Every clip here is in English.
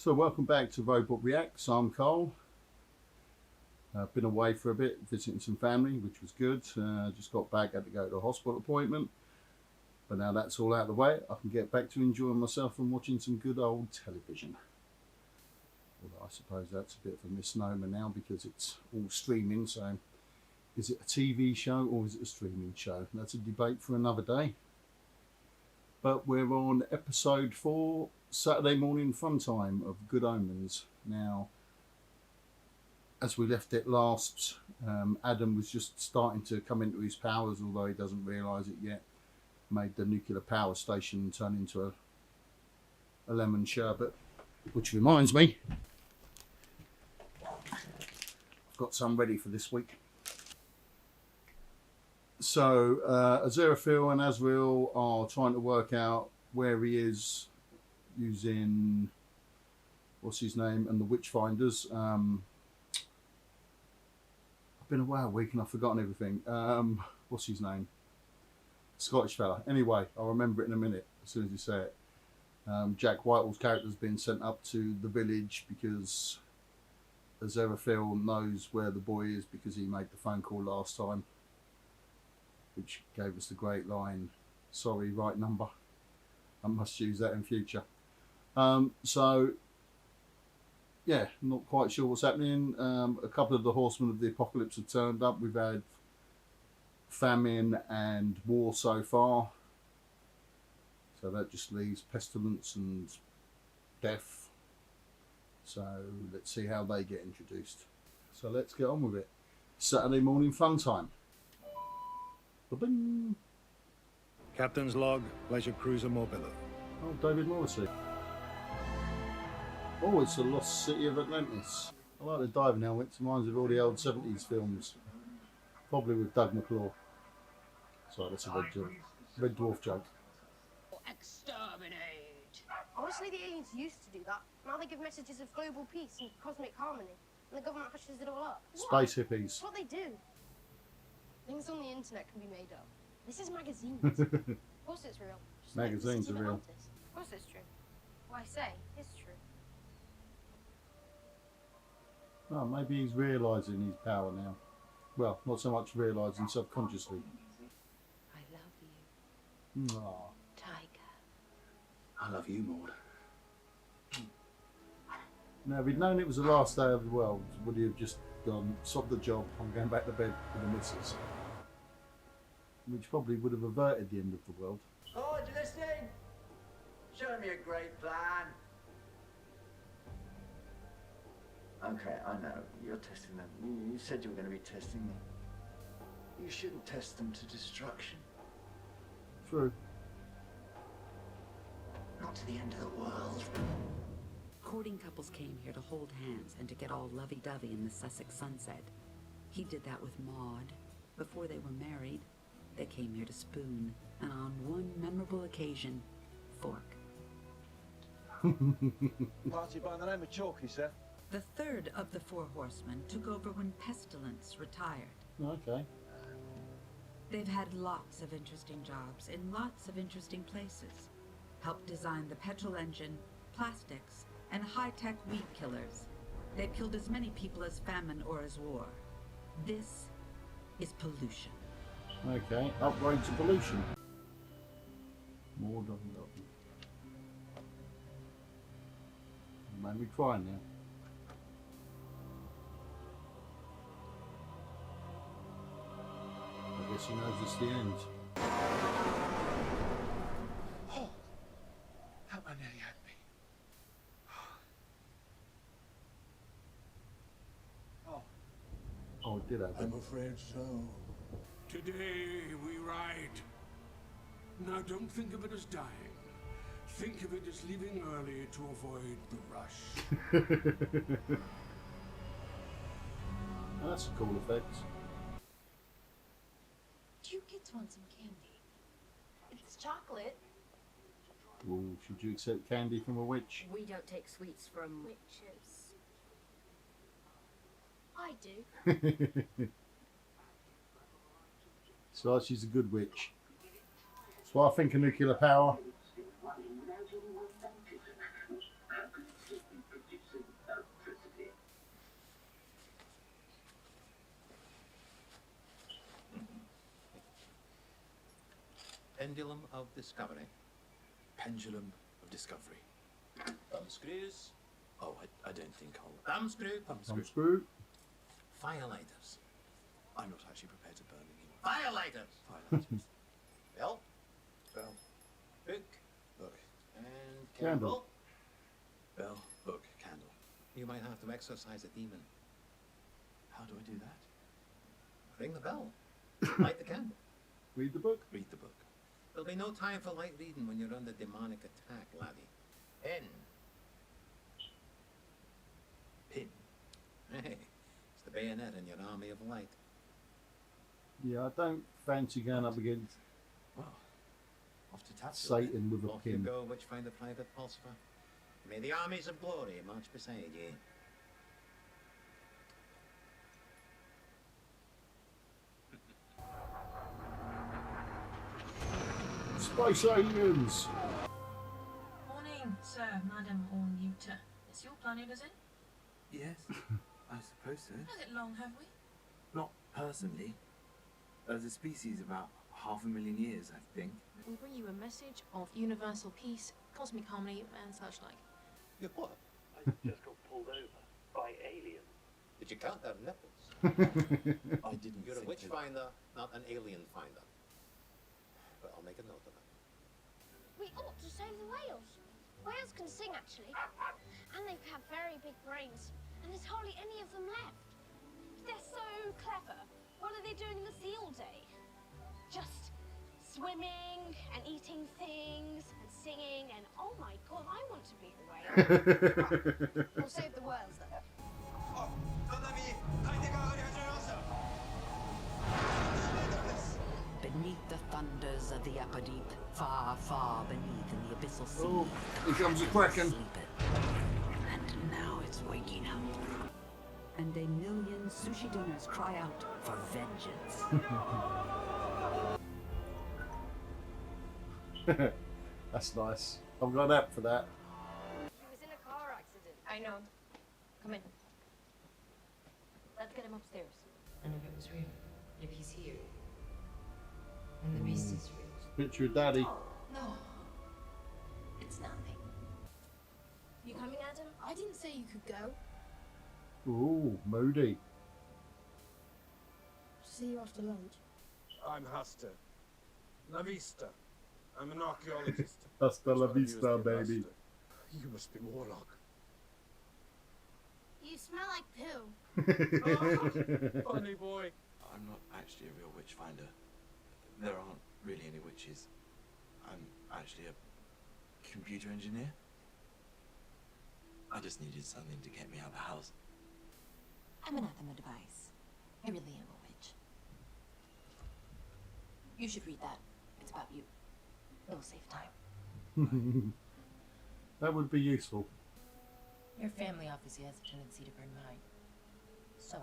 So welcome back to Robot Reacts. I'm Cole. Been away for a bit, visiting some family, which was good. Just got back, had to go to a hospital appointment. But now that's all out of the way, I can get back to enjoying myself and watching some good old television. Although I suppose that's a bit of a misnomer now because it's all streaming, so is it a TV show or is it a streaming show? That's a debate for another day. But we're on episode 4, Saturday morning fun time of Good Omens. Now, as we left it last, Adam was just starting to come into his powers, although he doesn't realise it yet. Made the nuclear power station turn into a lemon sherbet, which reminds me, I've got some ready for this week. So Aziraphale and Azrael are trying to work out where he is using, what's his name, and the Witchfinders. I've been away a week and I've forgotten everything. What's his name? Scottish fella. Anyway, I'll remember it in a minute as soon as you say it. Jack Whitehall's character's been sent up to the village because Aziraphale knows where the boy is because he made the phone call last time, which gave us the great line, "Sorry, right number." I must use that in future. So, yeah, not quite sure what's happening. A couple of the horsemen of the apocalypse have turned up. We've had famine and war so far. So that just leaves pestilence and death. So let's see how they get introduced. So let's get on with it. Saturday morning fun time. Ba-bing. Captain's log, pleasure cruiser Morbilla. Oh, David Morrisey. Oh, it's the lost city of Atlantis. I like the diving helmet. It reminds me of all the old 70s films. Probably with Doug McClure. Sorry, that's a red dwarf joke. Exterminate! Honestly, the aliens used to do that. Now they give messages of global peace and cosmic harmony. And the government hushes it all up. Space hippies. That's what they do. Things on the internet can be made up. This is magazines. Of course it's real. Just Magazines like are real. Atlantis. Of course it's true. What I say is true. Oh, maybe he's realising his power now. Well, not so much realising, subconsciously. I love you, Aww. Tiger. I love you, Maud. Now, if he'd known it was the last day of the world, would he have just gone, stop the job, I'm going back to bed with the missus? Which probably would have averted the end of the world. Oh, you listening? Show me a great plan. Okay, I know. You're testing them. You said you were going to be testing me. You shouldn't test them to destruction. True. Not to the end of the world. Courting couples came here to hold hands and to get all lovey-dovey in the Sussex sunset. He did that with Maud. Before they were married, they came here to spoon, and on one memorable occasion, fork. Party by the name of Chalky, sir. The third of the 4 horsemen took over when Pestilence retired. Okay. They've had lots of interesting jobs in lots of interesting places. Helped design the petrol engine, plastics, and high-tech weed killers. They've killed as many people as famine or as war. This is pollution. Okay, upgrade to pollution. More than that. Made me cry now. I guess he knows it's the end. Oh, that one nearly had me. Oh. Oh, it did happen. I'm afraid so. Today we ride. Now don't think of it as dying. Think of it as leaving early to avoid the rush. That's a cool effect. Do you kids want some candy? It's chocolate. Ooh, should you accept candy from a witch? We don't take sweets from witches. I do. So she's a good witch. So I think of nuclear power. Pendulum of Discovery. Pendulum of Discovery. Thumb screws. Oh, I don't think I'll... Thumb screw. Thumb screw. Firelighters. I'm not actually prepared to burn anyone. Firelighters. Firelighters. Bell. Bell. Book. Book. And Candle. candle. Bell. Book. Candle. You might have to exorcise a demon. How do I do that? Ring the bell. Light the candle. Read the book. Read the book. There'll be no time for light reading when you're under demonic attack, laddie. Pen. Pin. Hey, it's the bayonet in your army of light. Yeah, I don't fancy going up against Well, off to Tatsu. Satan with a Off you pin. go, Witchfinder Private Pulsifer. May the armies of glory march beside ye. Space aliens! Morning, sir, madam, or neuter. It's your planet, is it? Yes, I suppose so. Had it long, have we? Not personally. As a species, about 500,000 years, I think. We bring you a message of universal peace, cosmic harmony, and such like. You what? I just got pulled over by aliens. Did you count their nipples? I didn't You're a think witchfinder, not an alien finder. But I'll make a note of it. We ought to save the whales. Whales can sing, actually. And they have very big brains. And there's hardly any of them left. They're so clever. What are they doing in the sea all day? Just swimming and eating things and singing and oh my god, I want to be a whale. We'll save the whales, then. Beneath the thunders of the upper deep, far, far beneath in the abyssal sea. Oh, here comes the Kraken. And now it's waking up. And a million sushi dinners cry out for vengeance. That's nice. I've got an app for that. He was in a car accident. I know. Come in. Let's get him upstairs. And if it was real, if he's here, and the beast is real. Picture of Daddy. No. It's nothing. You coming, Adam? I didn't say you could go. Ooh, moody. See you after lunch. I'm Haster. La Vista. I'm an archaeologist. Hasta la That's what I use vista, to baby. master. You must be Warlock. You smell like poo. Funny boy. I'm not actually a real witch finder. There aren't really any witches. I'm actually a computer engineer. I just needed something to get me out of the house. I'm an anathema device. I really am a witch. You should read that. It's about you. It'll save time. That would be useful. Your family obviously has a tendency to burn mine. So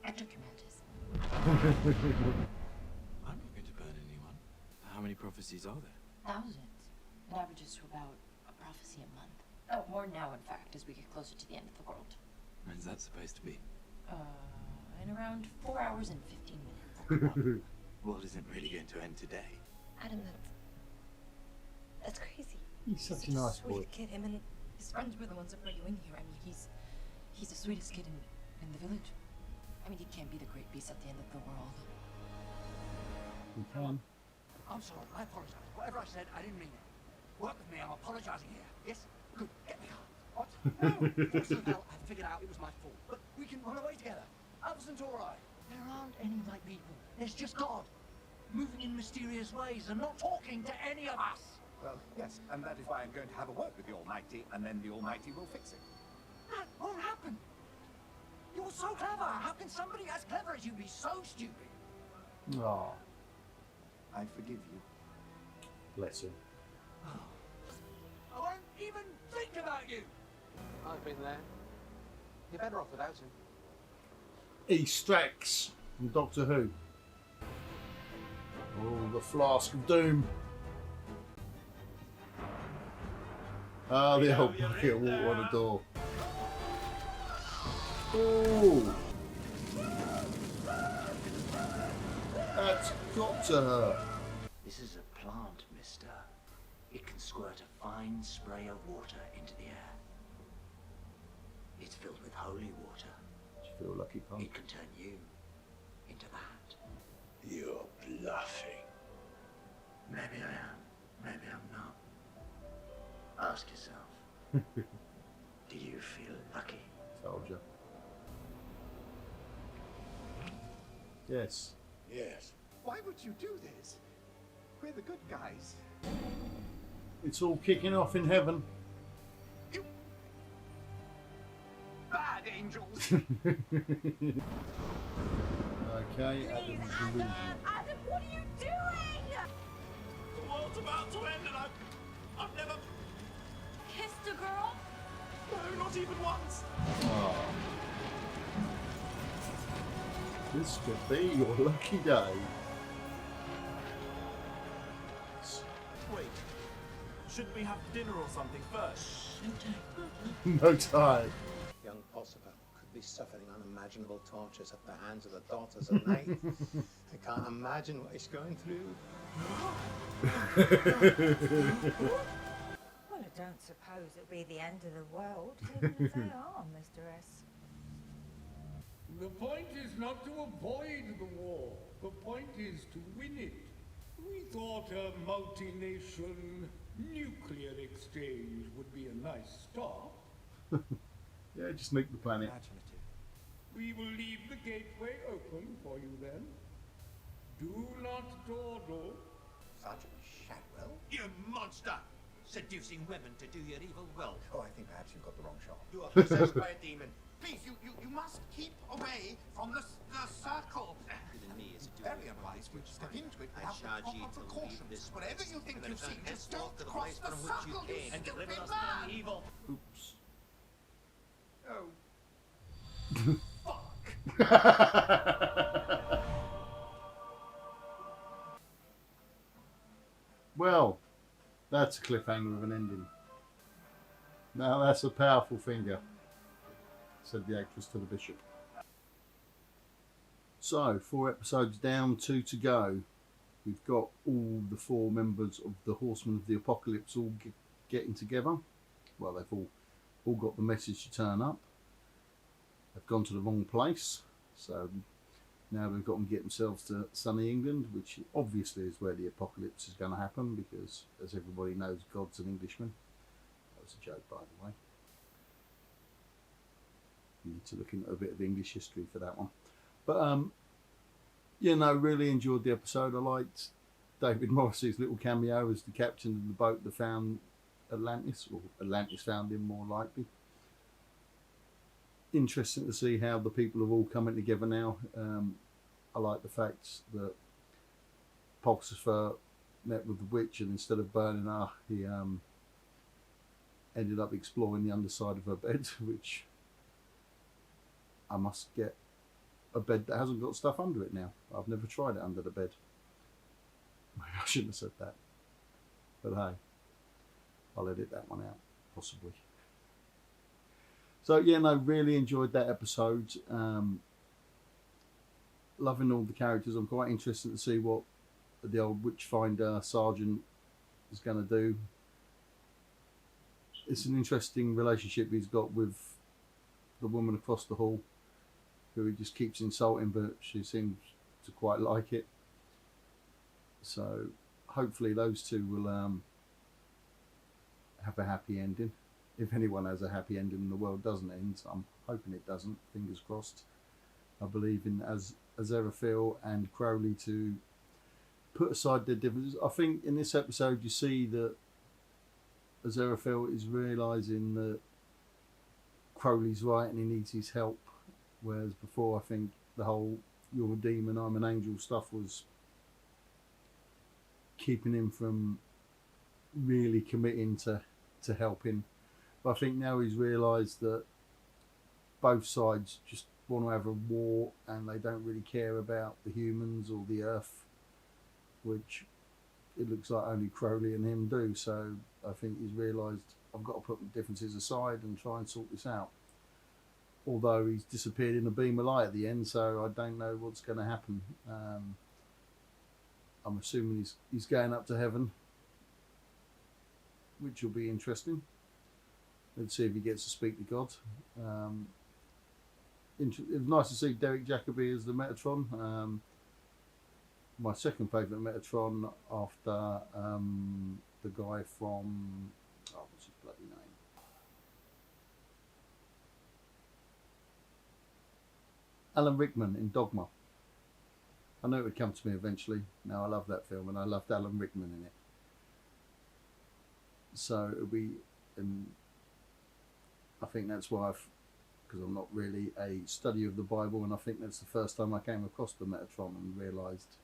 I took your matches. I'm not going to burn anyone. How many prophecies are there? Thousands. It averages to about a prophecy a month. Oh, more now, in fact, as we get closer to the end of the world. When's that supposed to be? In around 4 hours and 15 minutes. The world isn't really going to end today. Adam, that's crazy. He's such a nice boy. Sweet kid. Him and his friends were the ones that brought you in here. I mean, he's the sweetest kid in the village. I mean, he can't be the great beast at the end of the world. We can. I'm sorry, I apologize. Whatever I said, I didn't mean it. Work with me, I'm apologizing here. Yes? Good, get me out. What? No! Well, I figured out it was my fault. But we can run away together. Alpha's all right. There aren't any like people. There's just God. Moving in mysterious ways and not talking to any of us. Well, yes, and that is why I'm going to have a word with the Almighty, and then the Almighty will fix it. That won't happen. You're so clever. How can somebody as clever as you be so stupid? Aw, I forgive you. bless him. I won't even think about you. I've been there. You're better off without him. Eastrax from Doctor Who. Oh, the Flask of Doom. Ah, the old bucket of water on the door. Oh, that's got to hurt. This This is a plant, mister. It can squirt a fine spray of water into the air. It's filled with holy water. Do you feel lucky, punk? It can turn you into that. You're bluffing. Maybe I am. Maybe I'm not. Ask yourself. Do you feel lucky? Told you. Yes. Yes. Why would you do this? We're the good guys. It's all kicking off in heaven. You bad angels. Okay, Adam's delusion. Adam, what are you doing? The world's about to end and I've never... Kissed a girl? No, not even once. Oh. This could be your lucky day. Wait, shouldn't we have dinner or something first? No time. Young Possible could be suffering unimaginable tortures at the hands of the daughters of night. I can't imagine what he's going through. Well, I don't suppose it'll be the end of the world, even if they are, Mr. S. The point is not to avoid the war. The point is to win it. We thought a multi-nation nuclear exchange would be a nice start. Yeah, just nuke the planet. We will leave the gateway open for you then. Do not dawdle. Sergeant Shadwell? You monster! Seducing women to do your evil will. Oh, I think perhaps you've got the wrong shot. You are possessed by a demon. Please, you must keep away from the circle. Even me as a Very unwise to step into it I without the charge you proper to leave precautions. this Whatever place, you think and you've return seen, just henceforth don't to the cross place the from which you circle, came, you and stupid deliver us man! from evil. Oops. Oh. Well, that's a cliffhanger of an ending. Now that's a powerful finger, said the actress to the bishop. So, 4 episodes down, 2 to go. We've got all the 4 members of the Horsemen of the Apocalypse all getting together. Well, they've all got the message to turn up. They've gone to the wrong place, so now they've got to get themselves to sunny England, which obviously is where the apocalypse is going to happen, because, as everybody knows, God's an Englishman. That was a joke, by the way. You need to look into a bit of English history for that one. But, you know, really enjoyed the episode. I liked David Morrisey's little cameo as the captain of the boat that found Atlantis, or Atlantis found him, more likely. Interesting to see how the people are all coming together now. I like the fact that Pulsifer met with the witch, and instead of burning her, he ended up exploring the underside of her bed, which I must get a bed that hasn't got stuff under it now. I've never tried it under the bed. Maybe I shouldn't have said that. But hey, I'll edit that one out, possibly. So yeah, no, really enjoyed that episode. Loving all the characters. I'm quite interested to see what the old Witchfinder Sergeant is going to do. It's an interesting relationship he's got with the woman across the hall, who he just keeps insulting, but she seems to quite like it. So hopefully those two will have a happy ending. If anyone has a happy ending and the world doesn't end, I'm hoping it doesn't, fingers crossed. I believe in Aziraphale and Crowley to put aside their differences. I think in this episode you see that Aziraphale is realising that Crowley's right and he needs his help, whereas before I think the whole "you're a demon, I'm an angel" stuff was keeping him from really committing to helping. But I think now he's realised that both sides just want to have a war and they don't really care about the humans or the earth, which it looks like only Crowley and him do. So I think he's realised, I've got to put the differences aside and try and sort this out. Although he's disappeared in a beam of light at the end, so I don't know what's going to happen. I'm assuming he's going up to heaven, which will be interesting. Let's see if he gets to speak to God. It was nice to see Derek Jacobi as the Metatron. My second favourite Metatron after the guy from, what's his bloody name? Alan Rickman in Dogma. I know it would come to me eventually. Now I love that film, and I loved Alan Rickman in it. So it'll be, and I think that's why because I'm not really a study of the Bible, and I think that's the first time I came across the Metatron and realised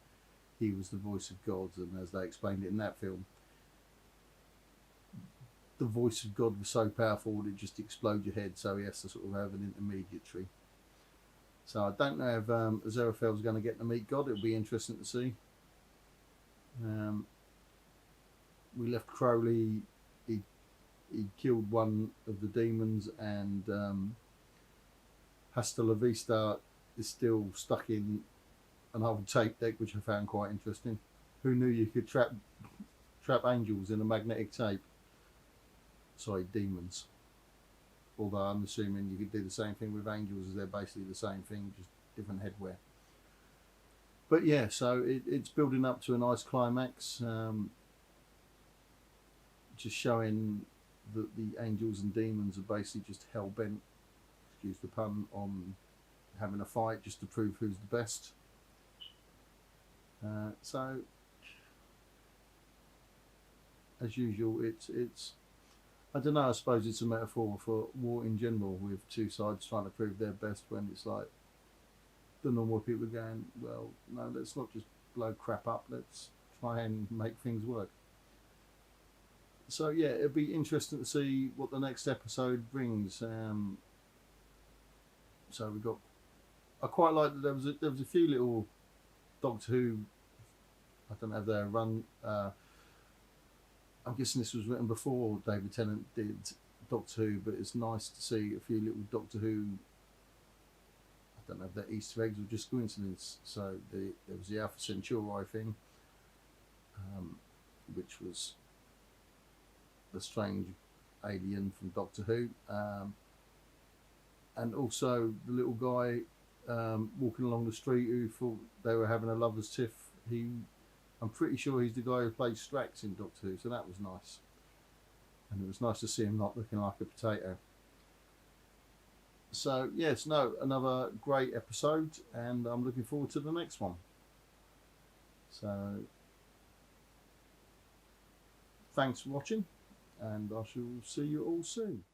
he was the voice of God, and as they explained it in that film, the voice of God was so powerful it just explodes your head, so he has to sort of have an intermediary. So I don't know if Aziraphale's going to get to meet God. It'll be interesting to see. We left Crowley. He killed one of the demons, and Hasta La Vista is still stuck in an old tape deck, which I found quite interesting. Who knew you could trap angels in a magnetic tape? Sorry, demons. Although I'm assuming you could do the same thing with angels, as they're basically the same thing, just different headwear. But yeah, so it's building up to a nice climax, just showing that the angels and demons are basically just hell-bent, excuse the pun, on having a fight just to prove who's the best. So, as usual, it's I don't know, I suppose it's a metaphor for war in general, with two sides trying to prove their best, when it's like the normal people going, well, no, let's not just blow crap up, let's try and make things work. So yeah, it'll be interesting to see what the next episode brings. So we got, I quite like that there was a few little Doctor Who, I don't know if they're run, I'm guessing this was written before David Tennant did Doctor Who, but it's nice to see a few little Doctor Who, I don't know if they're Easter eggs or just coincidence. So there was the Alpha Centauri thing, which was the strange alien from Doctor Who, and also the little guy walking along the street who thought they were having a lover's tiff. I'm pretty sure he's the guy who played Strax in Doctor Who, so that was nice. And it was nice to see him not looking like a potato. So, yes, another great episode, and I'm looking forward to the next one. So, thanks for watching, and I shall see you all soon.